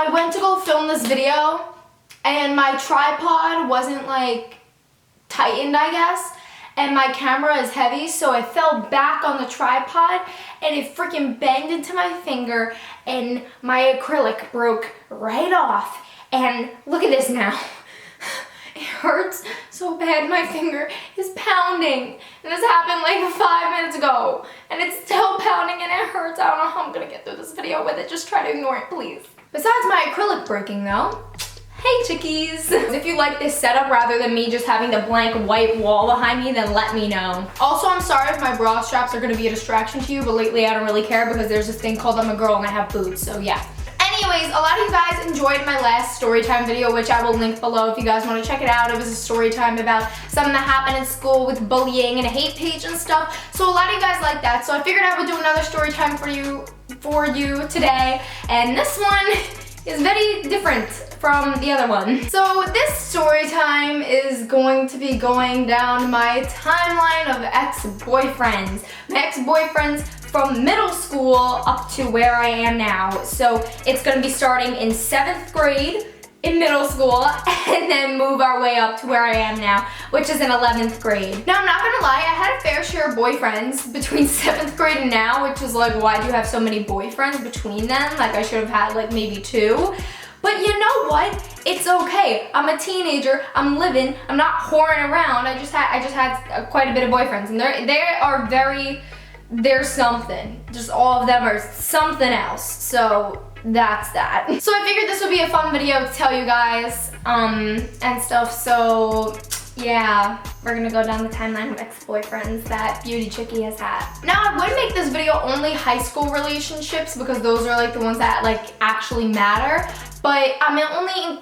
I went to go film this video and my tripod wasn't like tightened, I guess, and my camera is heavy, so I fell back on the tripod and it freaking banged into my finger and my acrylic broke right off. And look at this now. It hurts so bad. My finger is pounding. And this happened like 5 minutes ago. And it's still pounding and it hurts. I don't know how I'm gonna get through this video with it. Just try to ignore it, please. Besides my acrylic breaking though, hey chickies! If you like this setup rather than me just having the blank white wall behind me, then let me know. Also, I'm sorry if my bra straps are gonna be a distraction to you, but lately I don't really care because there's this thing called I'm a girl and I have boobs, so yeah. Anyways, a lot of you guys enjoyed my last storytime video, which I will link below if you guys want to check it out. It was a story time about something that happened in school with bullying and a hate page and stuff. So a lot of you guys like that. So I figured I would do another story time for you today. And this one is very different from the other one. So this story time is going to be going down my timeline of ex-boyfriends. My ex-boyfriends from middle school up to where I am now. So it's gonna be starting in 7th grade in middle school and then move our way up to where I am now, which is in 11th grade. Now I'm not gonna lie, I had a fair share of boyfriends between 7th grade and now, which was like, why do you have so many boyfriends between them? Like I should have had like maybe 2. But you know what? It's okay. I'm a teenager. I'm living. I'm not whoring around. I just had quite a bit of boyfriends, and they're something. Just all of them are something else. So that's that. So I figured this would be a fun video to tell you guys and stuff. So yeah, we're gonna go down the timeline of ex-boyfriends that BeautyChickee has had. Now I would make this video only high school relationships because those are like the ones that like actually matter. But I'm only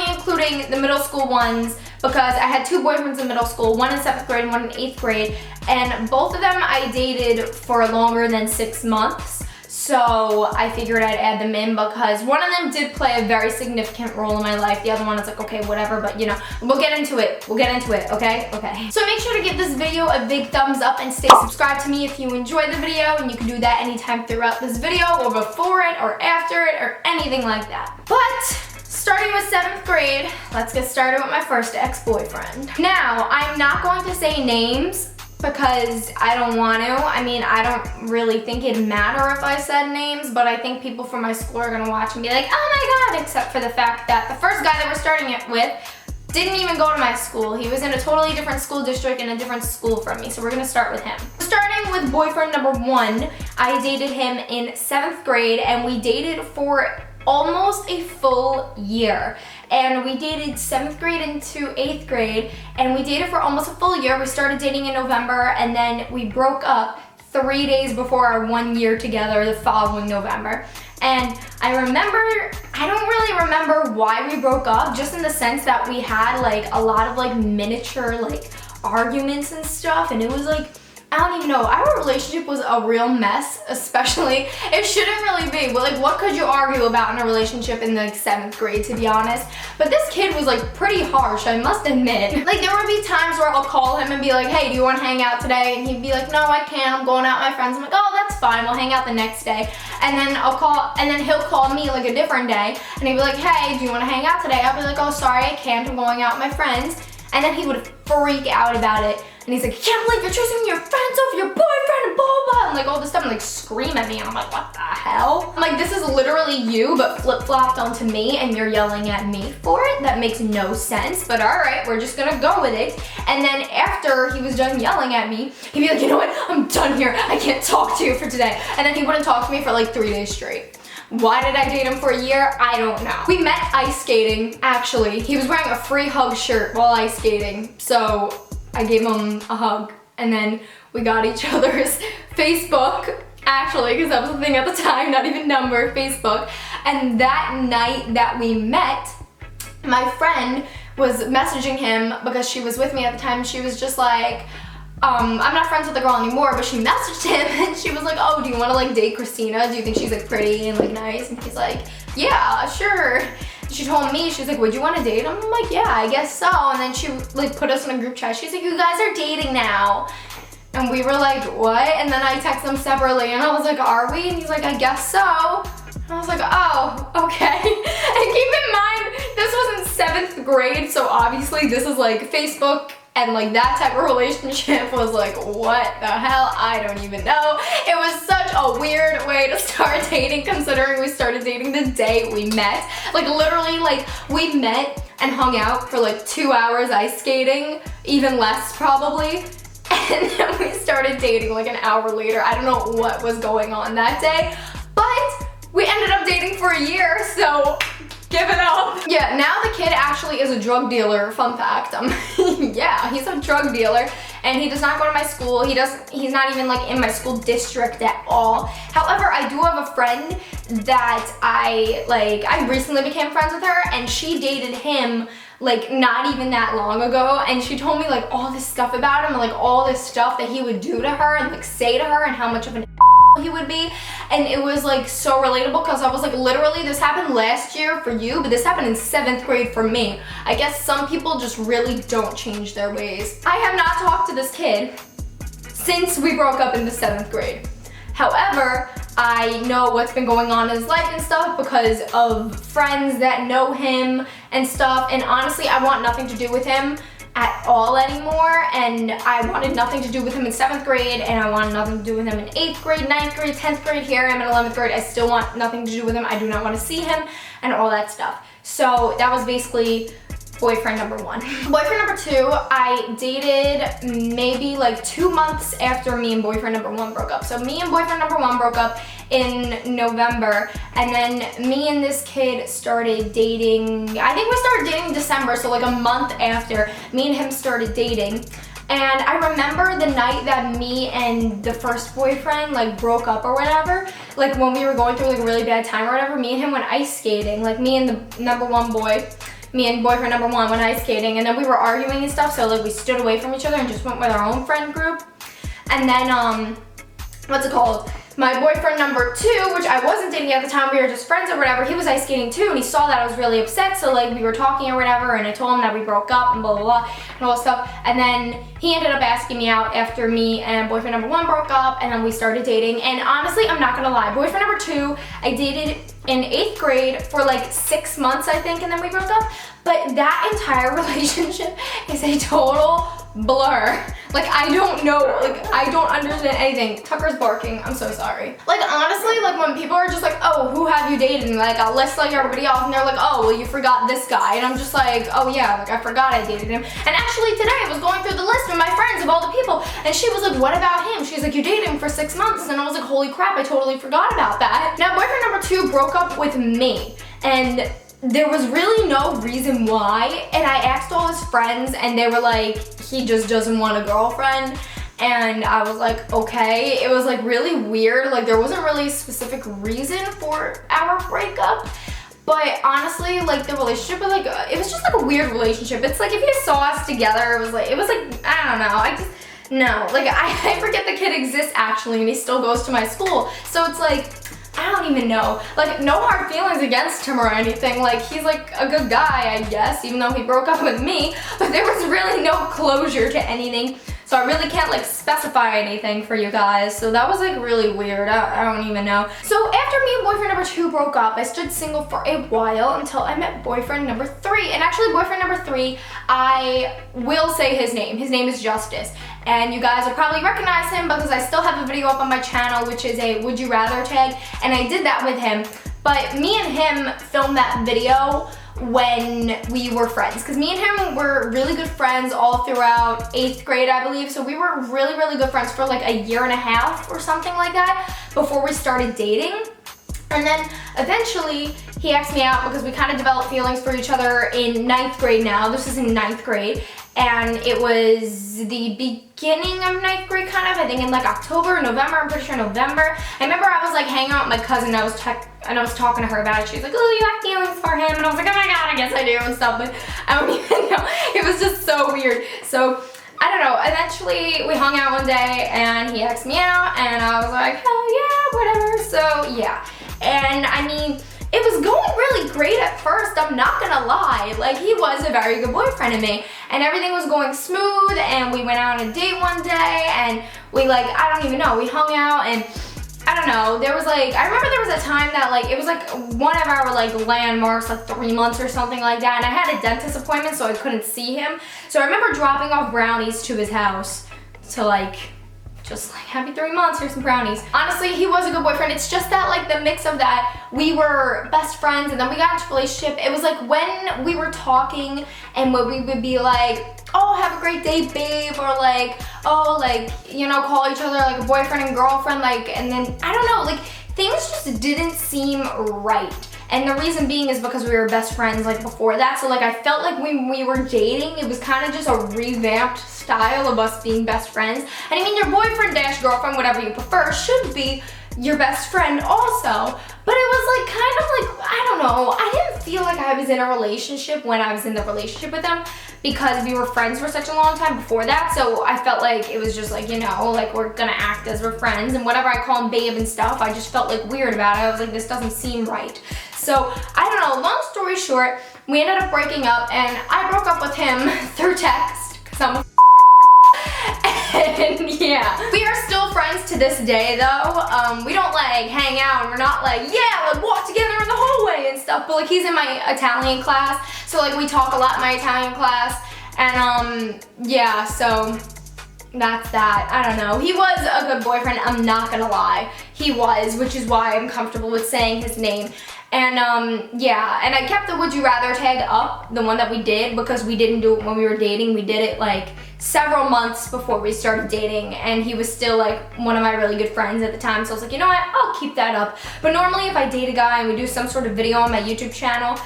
including the middle school ones because I had 2 boyfriends in middle school, one in 7th grade and one in 8th grade, and both of them I dated for longer than 6 months. So I figured I'd add them in because one of them did play a very significant role in my life. The other one is like, okay, whatever, but you know, we'll get into it. We'll get into it, okay? Okay. So make sure to give this video a big thumbs up and stay subscribed to me if you enjoyed the video, and you can do that anytime throughout this video or before it or after it or anything like that. But starting with 7th grade, let's get started with my first ex-boyfriend. Now, I'm not going to say names because I don't want to. I mean, I don't really think it'd matter if I said names, but I think people from my school are gonna watch and be like, oh my god, except for the fact that the first guy that we're starting it with didn't even go to my school. He was in a totally different school district in a different school from me, so we're gonna start with him. Starting with boyfriend number 1, I dated him in 7th grade, and we dated for almost a full year. And we dated 7th grade into 8th grade, and we dated for almost a full year. We started dating in November, and then we broke up 3 days before our 1 year together the following November. And I don't really remember why we broke up, just in the sense that we had like a lot of like miniature like arguments and stuff, and it was like, I don't even know, our relationship was a real mess, especially, it shouldn't really be, but like what could you argue about in a relationship in like 7th grade, to be honest? But this kid was like pretty harsh, I must admit. Like there would be times where I'll call him and be like, hey, do you want to hang out today? And he'd be like, no, I can't, I'm going out with my friends. I'm like, oh, that's fine, we'll hang out the next day. And then he'll call me like a different day, and he'd be like, hey, do you want to hang out today? I'll be like, oh, sorry, I can't, I'm going out with my friends. And then he would freak out about it. And he's like, I can't believe you're choosing your friends over your boyfriend and blah, blah, and like all this stuff, and like scream at me. And I'm like, what the hell? I'm like, this is literally you, but flip-flopped onto me, and you're yelling at me for it? That makes no sense, but all right, we're just gonna go with it. And then after he was done yelling at me, he'd be like, you know what? I'm done here. I can't talk to you for today. And then he wouldn't talk to me for like 3 days straight. Why did I date him for a year? I don't know. We met ice skating, actually. He was wearing a free hug shirt while ice skating, so I gave him a hug, and then we got each other's Facebook, actually, because that was the thing at the time, not even number, Facebook. And that night that we met, my friend was messaging him because she was with me at the time. She was just like, I'm not friends with the girl anymore, but she messaged him and she was like, oh, do you want to like date Christina? Do you think she's like pretty and like nice? And he's like, yeah, sure. She told me, she's like, would you want to date him? I'm like, yeah, I guess so. And then she like put us in a group chat. She's like, you guys are dating now. And we were like, what? And then I texted them separately and I was like, are we? And he's like, I guess so. I I was like, oh, okay. And keep in mind, this was in 7th grade, so obviously this is like Facebook and like that type of relationship was like, what the hell? I don't even know. It was such a weird way to start dating considering we started dating the day we met. Like literally, like we met and hung out for like 2 hours ice skating, even less probably. And then we started dating like an hour later. I don't know what was going on that day, but we ended up dating for a year, so give it up. Yeah, now the kid actually is a drug dealer, fun fact. Yeah, he's a drug dealer and he does not go to my school. He's not even like in my school district at all. However, I do have a friend that I recently became friends with her and she dated him like not even that long ago, and she told me like all this stuff about him and like all this stuff that he would do to her and like say to her and how much of an he would be, and it was like so relatable because I was like, literally this happened last year for you, but this happened in 7th grade for me. I guess some people just really don't change their ways. I have not talked to this kid since we broke up in the 7th grade. However, I know what's been going on in his life and stuff because of friends that know him and stuff, and honestly I want nothing to do with him at all anymore, and I wanted nothing to do with him in 7th grade, and I wanted nothing to do with him in 8th grade, 9th grade, 10th grade. Here I am in 11th grade, I still want nothing to do with him. I do not want to see him and all that stuff. So that was basically boyfriend number 1. Boyfriend number 2, I dated maybe like 2 months after me and boyfriend number 1 broke up. So me and boyfriend number 1 broke up in November, and then me and this kid started dating, I think we started dating in December, so like a month after me and him started dating. And I remember the night that me and the first boyfriend like broke up or whatever, like when we were going through like a really bad time or whatever, me and him went ice skating, like me and the number 1 boy, me and boyfriend number 1 went ice skating, and then we were arguing and stuff, so like we stood away from each other and just went with our own friend group. And then what's it called? My boyfriend number 2, which I wasn't dating at the time, we were just friends or whatever, he was ice skating too, and he saw that I was really upset, so like we were talking or whatever, and I told him that we broke up and blah blah blah and all that stuff. And then he ended up asking me out after me and boyfriend number 1 broke up, and then we started dating. And honestly, I'm not gonna lie, boyfriend number 2 I dated in 8th grade for like 6 months I think, and then we broke up. But that entire relationship is a total blur. Like I don't know, like I don't understand anything. Tucker's barking, I'm so sorry. Like honestly, like when people are just like, oh, who have you dated? And like I'll list like everybody else, and they're like, oh, well you forgot this guy. And I'm just like, oh yeah, like I forgot I dated him. And actually today I was going through the list of my friends of all the people, and she was like, what about him? She's like, you dated him for 6 months. And I was like, holy crap, I totally forgot about that. Now boyfriend number 2 broke up with me, and there was really no reason why, and I asked all his friends and they were like, he just doesn't want a girlfriend. And I was like, okay. It was like really weird, like there wasn't really a specific reason for our breakup, but honestly like the relationship was like, it was just like a weird relationship. It's like if you saw us together, it was like, I don't know, no, like I forget the kid exists actually, and he still goes to my school, so it's like, I don't even know. Like, no hard feelings against him or anything. Like, he's like a good guy, I guess, even though he broke up with me. But there was really no closure to anything. So I really can't like specify anything for you guys. So that was like really weird. I don't even know. So after me and boyfriend number 2 broke up, I stood single for a while until I met boyfriend number 3. And actually boyfriend number 3, I will say his name. His name is Justice. And you guys will probably recognize him because I still have a video up on my channel, which is a Would You Rather tag. And I did that with him. But me and him filmed that video when we were friends, because me and him were really good friends all throughout 8th grade, I believe. So we were really, really good friends for like a year and a half or something like that before we started dating. And then eventually he asked me out because we kind of developed feelings for each other in 9th grade now. This is in 9th grade. And it was the beginning of 9th grade kind of, I think in like October, November, I'm pretty sure November. I remember I was like hanging out with my cousin, I was talking to her about it. She was like, oh, you have feelings for him. And I was like, oh my God, I guess I do and stuff, but I don't even know. It was just so weird. So I don't know, eventually we hung out one day and he asked me out and I was like, hell yeah, whatever. So yeah, and I mean, it was going really great at first, I'm not gonna lie. Like, he was a very good boyfriend to me, and everything was going smooth, and we went out on a date one day, and we like, I don't even know, we hung out, and I don't know, there was like, I remember there was a time that like, it was like one of our like landmarks, like 3 months or something like that, and I had a dentist appointment so I couldn't see him. So I remember dropping off brownies to his house to like, just like, happy 3 months, here's some brownies. Honestly, he was a good boyfriend. It's just that like the mix of that, we were best friends and then we got into a relationship. It was like when we were talking and when we would be like, oh, have a great day, babe, or like, oh, like, you know, call each other like a boyfriend and girlfriend, like, and then, I don't know, like, things just didn't seem right. And the reason being is because we were best friends like before that. So like I felt like when we were dating, it was kind of just a revamped style of us being best friends. And I mean, your boyfriend dash girlfriend, whatever you prefer, should be your best friend also. But it was like kind of like, I don't know, I didn't feel like I was in a relationship when I was in the relationship with them because we were friends for such a long time before that. So I felt like it was just like, you know, like we're gonna act as we're friends, and whatever I call him babe and stuff, I just felt like weird about it. I was like, this doesn't seem right. So I don't know, long story short, we ended up breaking up and I broke up with him through text because I'm a and yeah, we are still friends to this day though. We don't like hang out and we're not like, yeah, like walk together in the hallway and stuff, but like he's in my Italian class, so like we talk a lot in my Italian class, and yeah, so that's that. I don't know. He was a good boyfriend, I'm not gonna lie. He was, which is why I'm comfortable with saying his name. And yeah, and I kept the would you rather tag up, the one that we did, because we didn't do it when we were dating. We did it like several months before we started dating, and he was still like one of my really good friends at the time, so I was like, you know what, I'll keep that up. But normally if I date a guy and we do some sort of video on my YouTube channel,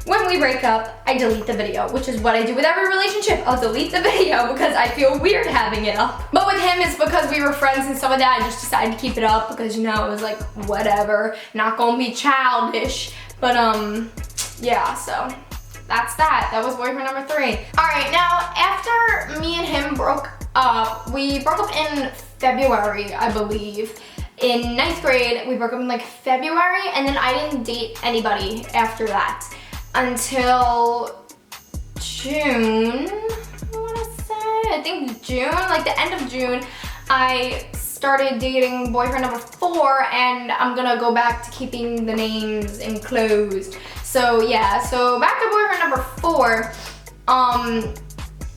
when we break up, I delete the video, which is what I do with every relationship. I'll delete the video because I feel weird having it up. But with him, it's because we were friends and some of that, I just decided to keep it up because, you know, it was like, whatever, not gonna be childish. But yeah, so that's that. That was boyfriend number 3. All right, now after me and him broke up, we broke up in February, I believe. In 9th grade, we broke up in like February, and then I didn't date anybody after that until June, I wanna say. I think June, like the end of June, I started dating boyfriend number 4, and I'm gonna go back to keeping the names enclosed. So yeah, so back to boyfriend number 4.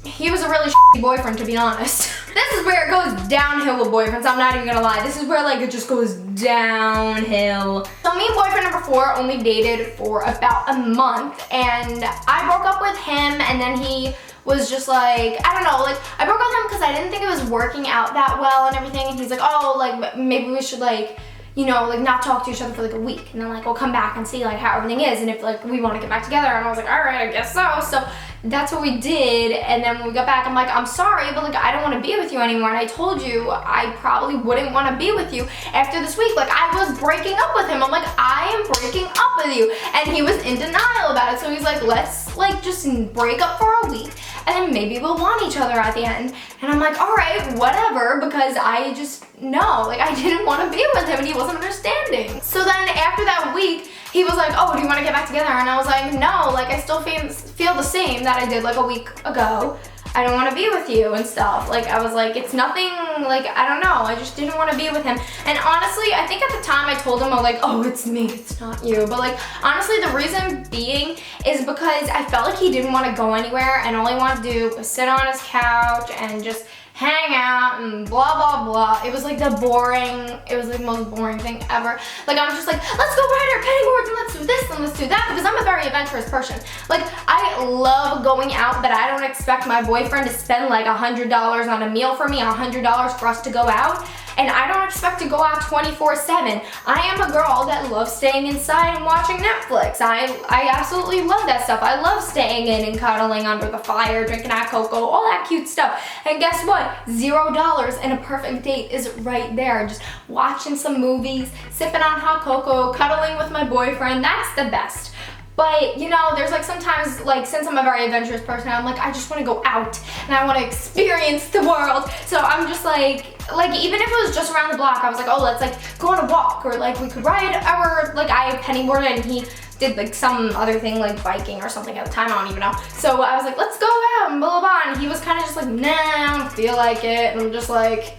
He was a really shitty boyfriend, to be honest. This is where it goes downhill with boyfriends, I'm not even gonna lie. This is where like it just goes downhill. So me and boyfriend number 4 only dated for about a month, and I broke up with him, and then he was just like, I don't know, like I broke up with him because I didn't think it was working out that well and everything, and he's like, oh, like maybe we should like, you know, like not talk to each other for like a week, and then like we'll come back and see like how everything is, and if like we want to get back together. And I was like, all right, I guess so. So that's what we did, and then when we got back, I'm like, I'm sorry, but like I don't want to be with you anymore, and I told you I probably wouldn't want to be with you after this week. Like I was breaking up with him. I'm like, I am breaking up with you, and he was in denial about it. So he's like, let's like just break up for a week, and then maybe we'll want each other at the end. And I'm like, all right, whatever, because I just know, like I didn't want to be with him, and he wasn't understanding. So then after that week, he was like, oh, do you want to get back together? And I was like, no, like I still feel the same that I did like a week ago. I don't want to be with you and stuff. Like I was like, it's nothing, like I don't know, I just didn't want to be with him. And honestly, I think at the time I told him, I'm like, oh, it's me, it's not you. But like honestly, the reason being is because I felt like he didn't want to go anywhere, and all he wanted to do was sit on his couch and just hang out and blah blah blah. It was like the most boring thing ever. Like I'm just like, let's go ride our pennyboards and let's do this and let's do that, because I'm a very adventurous person. Like I love going out, but I don't expect my boyfriend to spend like $100 on a meal for me, $100 for us to go out. And I don't expect to go out 24/7. I am a girl that loves staying inside and watching Netflix. I absolutely love that stuff. I love staying in and cuddling under the fire, drinking hot cocoa, all that cute stuff. And guess what? $0 and a perfect date is right there. Just watching some movies, sipping on hot cocoa, cuddling with my boyfriend. That's the best. But, you know, there's like sometimes, like since I'm a very adventurous person, I'm like, I just want to go out and I want to experience the world. So I'm just like even if it was just around the block, I was like, oh, let's like go on a walk, or like we could ride our, like I pennyboarded and he did like some other thing like biking or something at the time, I don't even know. So I was like, let's go out and blah blah blah, and he was kind of just like, nah, I don't feel like it. And I'm just like,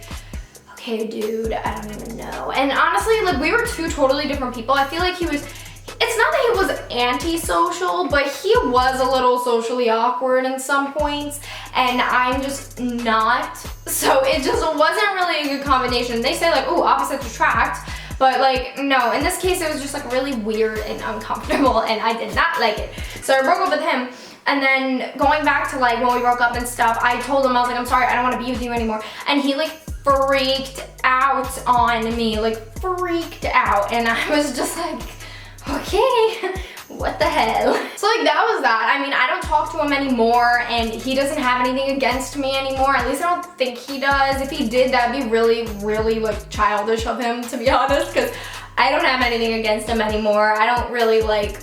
okay, dude, I don't even know. And honestly, like, we were two totally different people. I feel like he was, it's not that he was antisocial, but he was a little socially awkward in some points, and I'm just not. So it just wasn't really a good combination. They say like, ooh, opposites attract, but like, no, in this case, it was just like really weird and uncomfortable, and I did not like it. So I broke up with him. And then going back to like when we broke up and stuff, I told him, I was like, I'm sorry, I don't want to be with you anymore. And he like freaked out on me, like freaked out. And I was just like, okay, what the hell? So like that was that. I mean, I don't talk to him anymore, and he doesn't have anything against me anymore. At least I don't think he does. If he did, that'd be really, really like childish of him, to be honest, because I don't have anything against him anymore. I don't really like,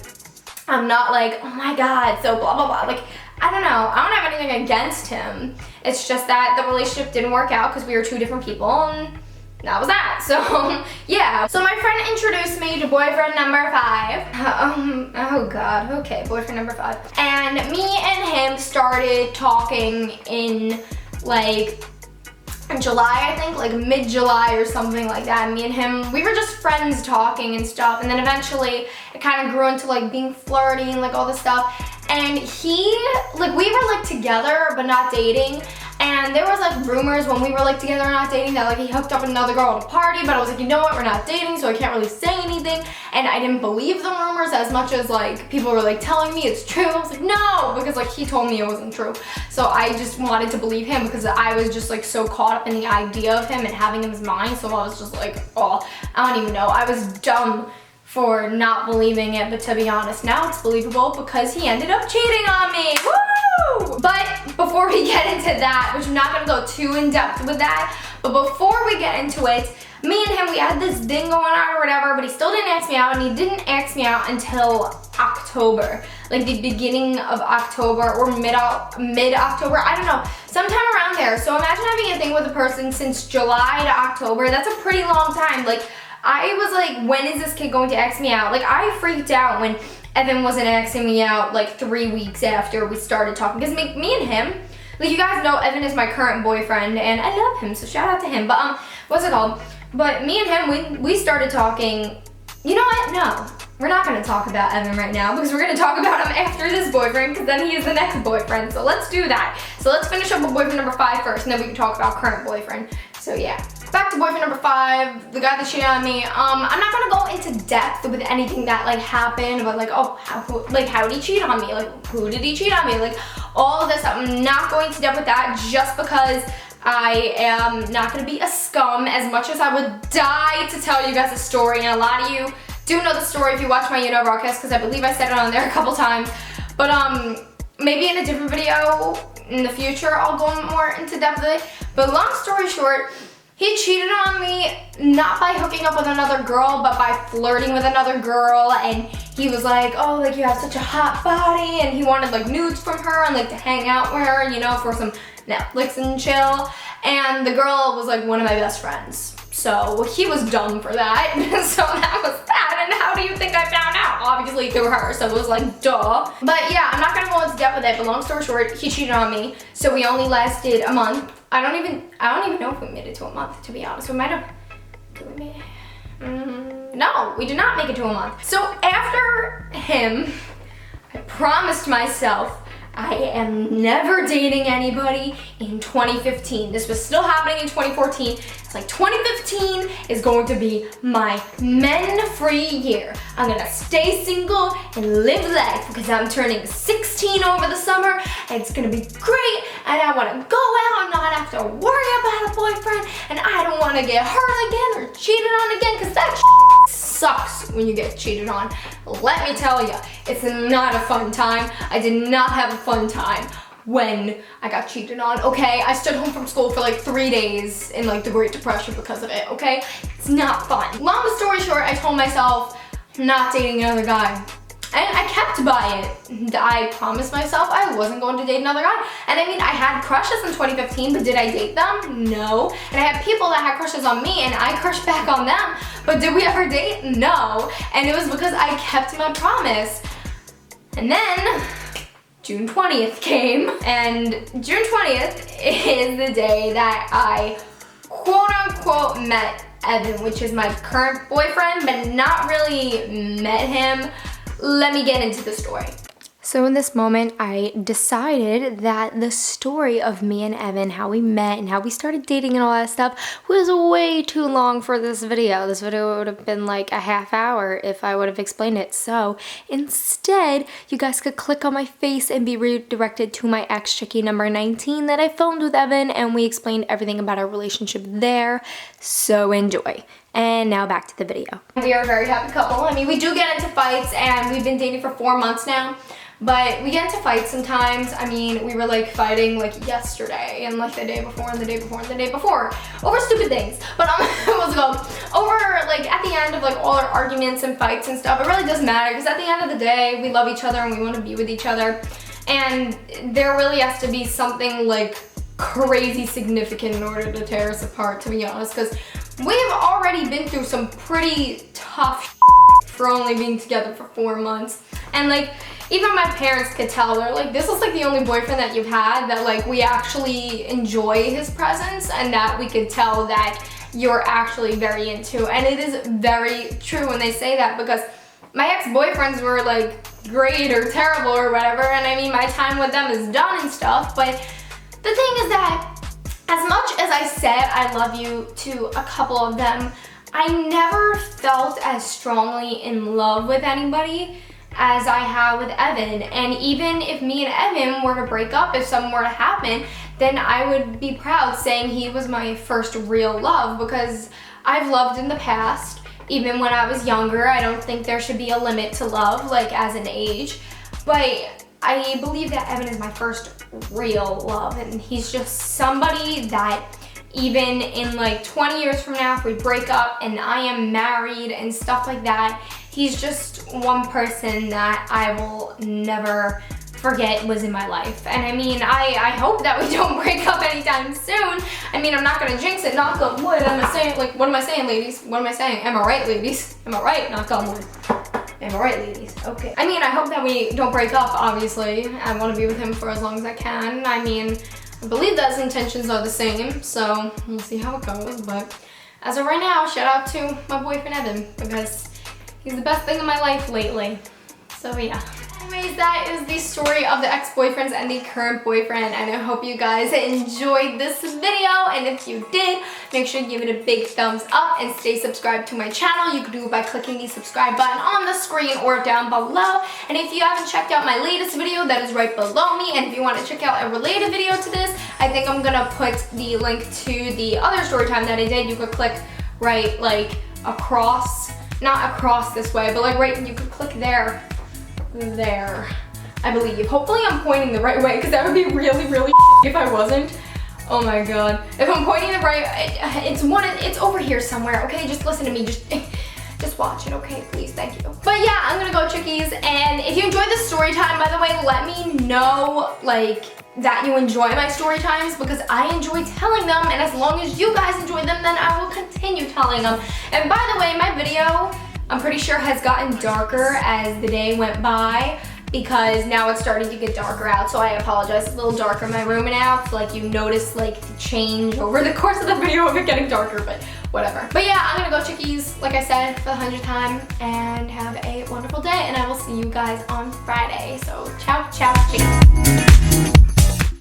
I'm not like, oh my God, so blah, blah, blah. Like, I don't know. I don't have anything against him. It's just that the relationship didn't work out because we were two different people, and that was that. So, yeah. So my friend introduced me to boyfriend number 5. Oh God, okay, boyfriend number 5. And me and him started talking in like July, I think, like mid-July or something like that. Me and him, we were just friends talking and stuff, and then eventually it kind of grew into like being flirty and like all this stuff. And he, like, we were like together but not dating, and there was like rumors when we were like together and not dating that like he hooked up with another girl at a party, but I was like, you know what, we're not dating, so I can't really say anything. And I didn't believe the rumors as much as like people were like telling me it's true. I was like, no, because like he told me it wasn't true. So I just wanted to believe him because I was just like so caught up in the idea of him and having him as mine. So I was just like, oh, I don't even know. I was dumb for not believing it, but to be honest, now it's believable because he ended up cheating on me. Woo! But before we get into that, which I'm not gonna go too in depth with that, but before we get into it, me and him, we had this thing going on or whatever, but he still didn't ask me out, and he didn't ask me out until October, like the beginning of October or mid-October, I don't know, sometime around there. So imagine having a thing with a person since July to October. That's a pretty long time. Like, I was like, when is this kid going to ask me out? Like, I freaked out when Evan wasn't asking me out like 3 weeks after we started talking, because me and him, like, you guys know Evan is my current boyfriend, and I love him, so shout out to him. But what's it called? But me and him, we started talking. You know what? No, we're not gonna talk about Evan right now because we're gonna talk about him after this boyfriend, because then he is the next boyfriend. So let's do that. So let's finish up with boyfriend number 5 first, and then we can talk about current boyfriend. So yeah, back to boyfriend number 5, the guy that cheated on me. I'm not gonna go into depth with anything that like happened, about like, oh, how did he cheat on me? Like, who did he cheat on me? Like, all of this. I'm not going to depth with that just because I am not gonna be a scum, as much as I would die to tell you guys a story, and a lot of you do know the story if you watch my broadcast, because I believe I said it on there a couple times. But maybe in a different video in the future I'll go more into depth with it. But long story short, he cheated on me not by hooking up with another girl, but by flirting with another girl. And he was like, oh, like, you have such a hot body, and he wanted like nudes from her and like to hang out with her, you know, for some Netflix and chill. And the girl was like one of my best friends, so he was dumb for that. So that was that. And how do you think I found out? Obviously through her, so it was like, duh. But yeah, I'm not gonna go into depth with it, but long story short, he cheated on me, so we only lasted a month. I don't even know if we made it to a month, to be honest. We might have, no, we did not make it to a month. So after him, I promised myself I am never dating anybody in 2015. This was still happening in 2014. It's like 2015 is going to be my men-free year. I'm gonna stay single and live life because I'm turning 16 over the summer, and it's gonna be great, and I wanna go out and not have to worry about a boyfriend, and I don't wanna get hurt again or cheated on again, because that sucks when you get cheated on. Let me tell you, it's not a fun time. I did not have a fun time when I got cheated on, okay? I stood home from school for like 3 days in like the Great Depression because of it, okay? It's not fun. Long story short, I told myself, I'm not dating another guy. And I kept by it. I promised myself I wasn't going to date another guy. And I mean, I had crushes in 2015, but did I date them? No. And I had people that had crushes on me, and I crushed back on them. But did we ever date? No. And it was because I kept my promise. And then June 20th came, and June 20th is the day that I quote-unquote met Evan, which is my current boyfriend, but not really met him. Let me get into the story. So in this moment, I decided that the story of me and Evan, how we met and how we started dating and all that stuff, was way too long for this video. This video would have been like a half hour if I would have explained it. So instead, you guys could click on my face and be redirected to my ex Chickee number 19 that I filmed with Evan, and we explained everything about our relationship there. So enjoy. And now back to the video. We are a very happy couple. I mean, we do get into fights, and we've been dating for 4 months now. But we get into fights sometimes. I mean, we were like fighting like yesterday and like the day before and the day before and the day before over stupid things. But let's go over like at the end of like all our arguments and fights and stuff. It really doesn't matter because at the end of the day, we love each other and we want to be with each other. And there really has to be something like crazy significant in order to tear us apart, to be honest. Because we've already been through some pretty tough for only being together for 4 months. And like, even my parents could tell, they're like, this is like the only boyfriend that you've had that like we actually enjoy his presence and that we could tell that you're actually very into. And it is very true when they say that, because my ex-boyfriends were like great or terrible or whatever, and I mean my time with them is done and stuff, but the thing is that as much as I said I love you to a couple of them, I never felt as strongly in love with anybody as I have with Evan. And even if me and Evan were to break up, if something were to happen, then I would be proud saying he was my first real love, because I've loved in the past, even when I was younger. I don't think there should be a limit to love, like as an age, but I believe that Evan is my first real love, and he's just somebody that even in like 20 years from now, if we break up and I am married and stuff like that, he's just one person that I will never forget was in my life. And I mean, I hope that we don't break up anytime soon. I mean, I'm not gonna jinx it, knock on wood. I'm saying, like, what am I saying, ladies? What am I saying? Am I right, ladies? Am I right? Knock on wood. Am I right, ladies? Okay. I mean, I hope that we don't break up, obviously. I wanna be with him for as long as I can. I mean, I believe that his intentions are the same, so we'll see how it goes. But as of right now, shout out to my boyfriend Evan, because he's the best thing in my life lately. So yeah. Anyways, that is the story of the ex-boyfriends and the current boyfriend, and I hope you guys enjoyed this video. And if you did, make sure you give it a big thumbs up and stay subscribed to my channel. You can do it by clicking the subscribe button on the screen or down below. And if you haven't checked out my latest video, that is right below me. And if you want to check out a related video to this, I think I'm gonna put the link to the other story time that I did. You could click right like across, not across this way, but like right, you could click there, I believe. Hopefully I'm pointing the right way, because that would be really if I wasn't. Oh my god. If I'm pointing the right, it's over here somewhere, okay? Just listen to me, just watch it, okay? Please, thank you. But yeah, I'm gonna go Chickees, and if you enjoyed this story time, by the way, let me know, like, that you enjoy my story times, because I enjoy telling them, and as long as you guys enjoy them, then I will continue telling them. And by the way, my video, I'm pretty sure has gotten darker as the day went by, because now it's starting to get darker out, so I apologize. It's a little darker in my room now, so like you notice like the change over the course of the video of it getting darker, but whatever. But yeah, I'm gonna go Chickees, like I said, for the 100th time, and have a wonderful day, and I will see you guys on Friday. So ciao, ciao, Chickee.